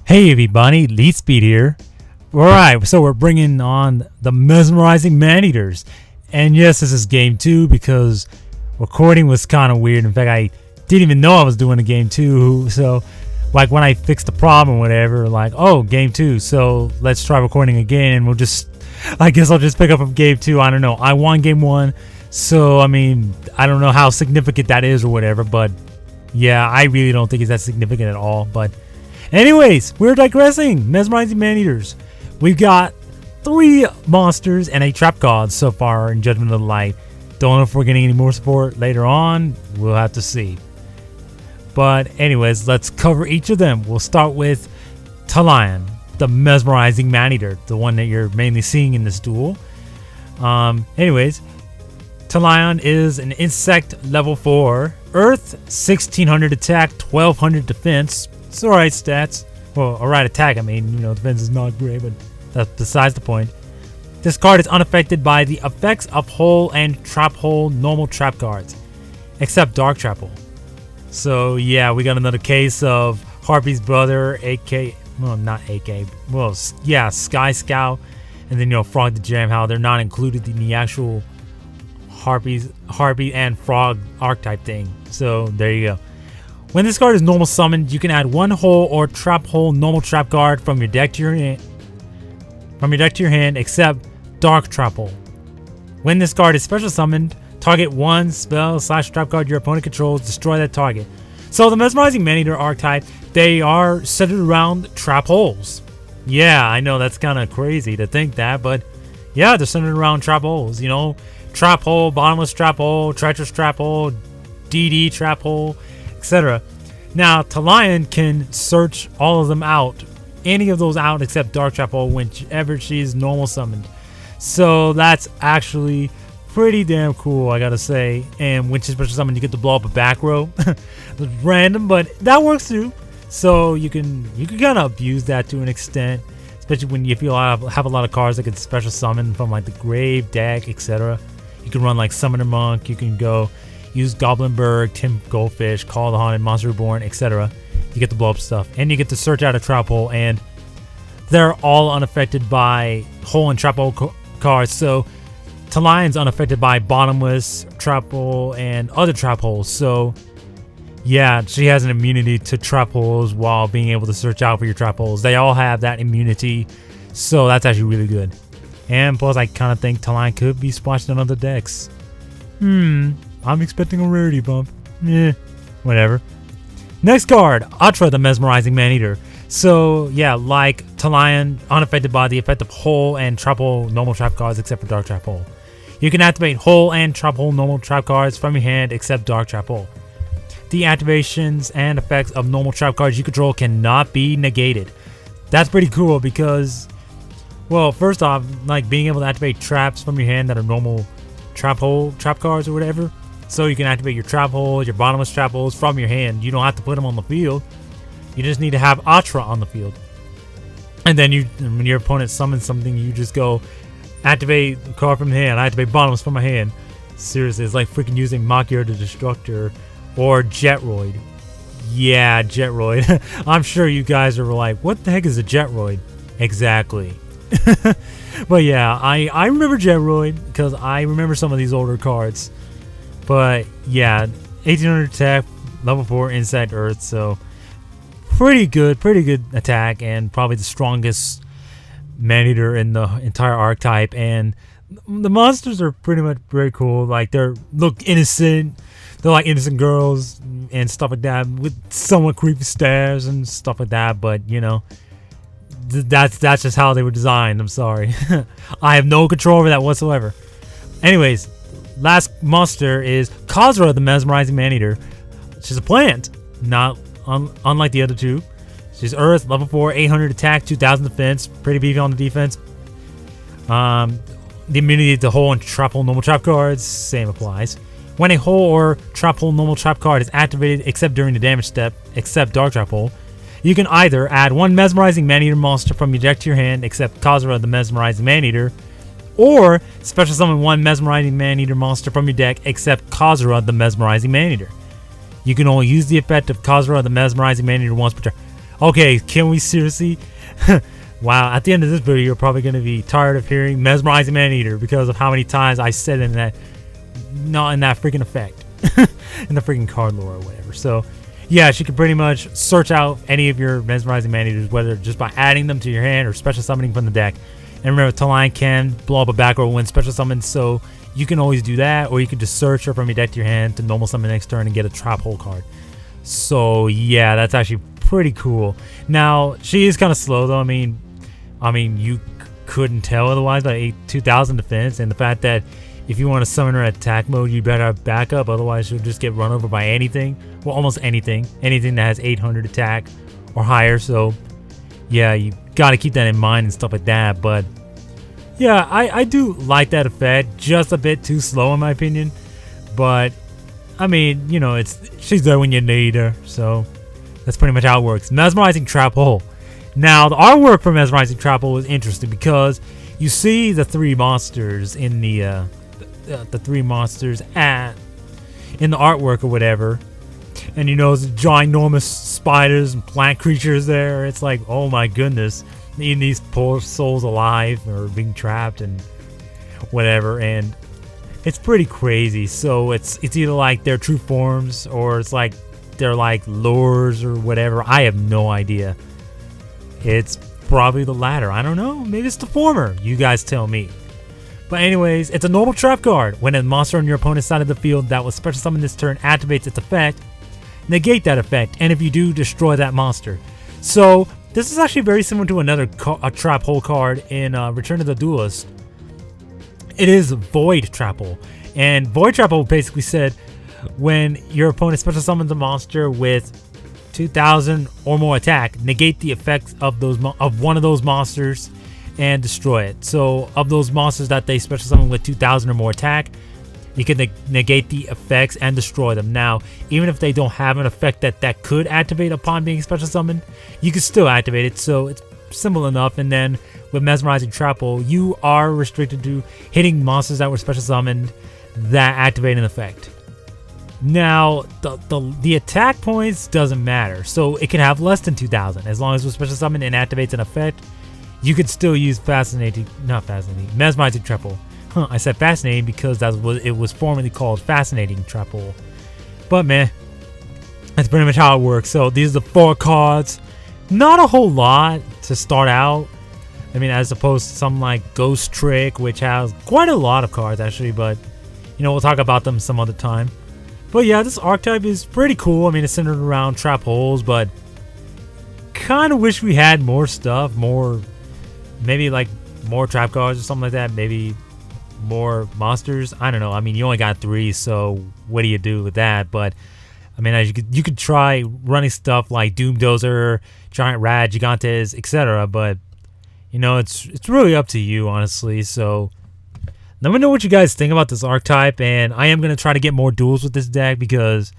Hey everybody, Lead Speed here. Alright, so we're bringing on the Mesmerizing Maneaters. And yes, this is game 2 because recording was kind of weird. In fact, I didn't even know I was doing a game 2. So, like when I fixed the problem or whatever, like, oh, game 2. So let's try recording again and we'll just, I guess I'll just pick up from game 2. I don't know. I won game 1. So, I mean, I don't know how significant that is or whatever. But yeah, I really don't think it's that significant at all. But anyways, we're digressing. Mesmerizing Maneaters. We've got 3 monsters and a trap god so far in Judgment of the Light. Don't know if we're getting any more support later on. We'll have to see. But anyways, let's cover each of them. We'll start with Talion, the Mesmerizing Maneater, the one that you're mainly seeing in this duel. Anyways, Talion is an insect level 4, Earth, 1600 attack, 1200 defense. It's alright stats. Well, alright attack, I mean, you know, defense is not great, but that's besides the point. This card is unaffected by the effects of Hole and Trap Hole normal trap cards, except Dark Trap Hole. So, yeah, we got another case of Harpy's brother, AK, well, not AK, well, yeah, Sky Scout, and then, you know, Frog the Jam, how they're not included in the actual Harpy and Frog archetype thing. So, there you go. When this card is normal summoned, you can add 1 Hole or Trap Hole normal trap card from your deck to your hand, except Dark Trap Hole. When this card is special summoned, target 1 spell / trap card your opponent controls, destroy that target. So the Mesmerizing Maneater archetype, they are centered around trap holes. Yeah, I know that's kind of crazy to think that, but yeah, they're centered around trap holes. You know, Trap Hole, Bottomless Trap Hole, Treacherous Trap Hole, DD Trap Hole, etc. Now, Talion can search all of them out, any of those out except Dark Trap Hole whenever she's normal summoned. So that's actually pretty damn cool, I gotta say. And when she's special summoned, you get to blow up a back row. It's random, but that works too. So you can kind of abuse that to an extent, especially when if you have a lot of cards that can special summon from like the grave, deck, etc. You can run like Summoner Monk. You can go use Goblinberg, Tim Goldfish, Call the Haunted, Monster Reborn, etc. You get to blow up stuff. And you get to search out a Trap Hole, and they're all unaffected by Hole and Trap Hole cards. So Talion's unaffected by Bottomless, Trap Hole, and other Trap Holes. So yeah, she has an immunity to Trap Holes while being able to search out for your Trap Holes. They all have that immunity, so that's actually really good. And plus, I kind of think Talion could be splashed in other decks. I'm expecting a rarity bump. Whatever. Next card, Atra, the Mesmerizing Maneater. So, yeah, like Talion, unaffected by the effect of Hole and Trap Hole normal trap cards except for Dark Trap Hole. You can activate Hole and Trap Hole normal trap cards from your hand except Dark Trap Hole. The activations and effects of normal trap cards you control cannot be negated. That's pretty cool because, well, first off, like being able to activate traps from your hand that are normal trap cards or whatever. So you can activate your Trap Holes, your Bottomless Trap Holes from your hand. You don't have to put them on the field. You just need to have Atra on the field. And then when your opponent summons something, you just go activate the card from the hand. I activate Bottomless from my hand. Seriously, it's like freaking using Makia the Destructor or Jetroid. Yeah, Jetroid. I'm sure you guys are like, what the heck is a Jetroid? Exactly. But yeah, I remember Jetroid because I remember some of these older cards. But yeah, 1800 attack, level 4 inside Earth, so pretty good attack, and probably the strongest Maneater in the entire archetype. And the monsters are pretty much very cool. Like they look innocent, they're like innocent girls and stuff like that, with somewhat creepy stares and stuff like that. But you know, that's just how they were designed. I'm sorry. I have no control over that whatsoever. Anyways, last monster is Khazra the Mesmerizing Maneater. She's a plant, not unlike the other two. She's Earth, level 4, 800 attack, 2000 defense, pretty beefy on the defense. The immunity to hole and trap hole normal trap cards, same applies. When a hole or trap hole normal trap card is activated except during the damage step, except dark trap hole, you can either add one Mesmerizing Maneater monster from your deck to your hand, except Khazra the Mesmerizing Maneater, or special summon one Mesmerizing Maneater monster from your deck, except Khazra the Mesmerizing Maneater. You can only use the effect of Khazra the Mesmerizing Maneater once per turn. Okay, can we seriously? Wow, at the end of this video, you're probably going to be tired of hearing Mesmerizing Maneater because of how many times I said in that, not in that freaking effect, in the freaking card lore or whatever. So, yeah, she can pretty much search out any of your Mesmerizing Maneaters, whether just by adding them to your hand or special summoning from the deck. And remember, Taline can blow up a back row when special summons, so you can always do that, or you can just search her from your deck to your hand to normal summon next turn and get a trap hole card. So, yeah, that's actually pretty cool. Now, she is kind of slow, though. I mean, you couldn't tell otherwise by 2000 defense, and the fact that if you want to summon her at attack mode, you better have backup, otherwise she'll just get run over by anything. Well, almost anything that has 800 attack or higher. So yeah, you got to keep that in mind and stuff like that. But yeah, I do like that effect, just a bit too slow in my opinion, but I mean, you know, she's there when you need her, so that's pretty much how it works. Mesmerizing Trap Hole. Now, the artwork for Mesmerizing Trap Hole is interesting because you see the three monsters in the three monsters in the artwork or whatever, and you know, there's ginormous spiders and plant creatures there. It's like, oh my goodness, eating these poor souls alive or being trapped and whatever, and it's pretty crazy. So it's either like their true forms or it's like they're like lures or whatever. I have no idea. It's probably the latter. I don't know. Maybe it's the former. You guys tell me. But anyways, it's a normal trap card. When a monster on your opponent's side of the field that was special summoned this turn activates its effect, negate that effect, and if you do, destroy that monster. So this is actually very similar to another trap hole card in Return of the Duelist. It is Void Trap Hole, and Void Trap Hole basically said when your opponent special summons a monster with 2000 or more attack, negate the effects of one of those monsters and destroy it. So of those monsters that they special summon with 2000 or more attack, you can negate the effects and destroy them. Now, even if they don't have an effect that could activate upon being special summoned, you can still activate it, so it's simple enough. And then with Mesmerizing Trap Hole, you are restricted to hitting monsters that were special summoned that activate an effect. Now, the attack points doesn't matter, so it can have less than 2000 as long as it was special summoned and activates an effect. You could still use Mesmerizing Trap Hole. I said fascinating because that's what it was formerly called, Fascinating Trap Hole. But man, that's pretty much how it works. So these are the 4 cards. Not a whole lot to start out. I mean, as opposed to something like Ghost Trick, which has quite a lot of cards actually, but you know, we'll talk about them some other time. But yeah, this archetype is pretty cool. I mean, it's centered around trap holes, but kind of wish we had more stuff, maybe like more trap cards or something like that. Maybe more monsters. I don't know. I mean, you only got 3, so what do you do with that? But I mean, you could try running stuff like Doomdozer, Giant Rat, Gigantes, etc. But you know, it's really up to you, honestly. So let me know what you guys think about this archetype, and I am going to try to get more duels with this deck because,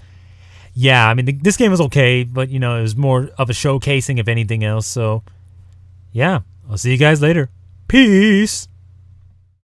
yeah, I mean, this game was okay, but, you know, it was more of a showcasing if anything else. So, yeah, I'll see you guys later. Peace!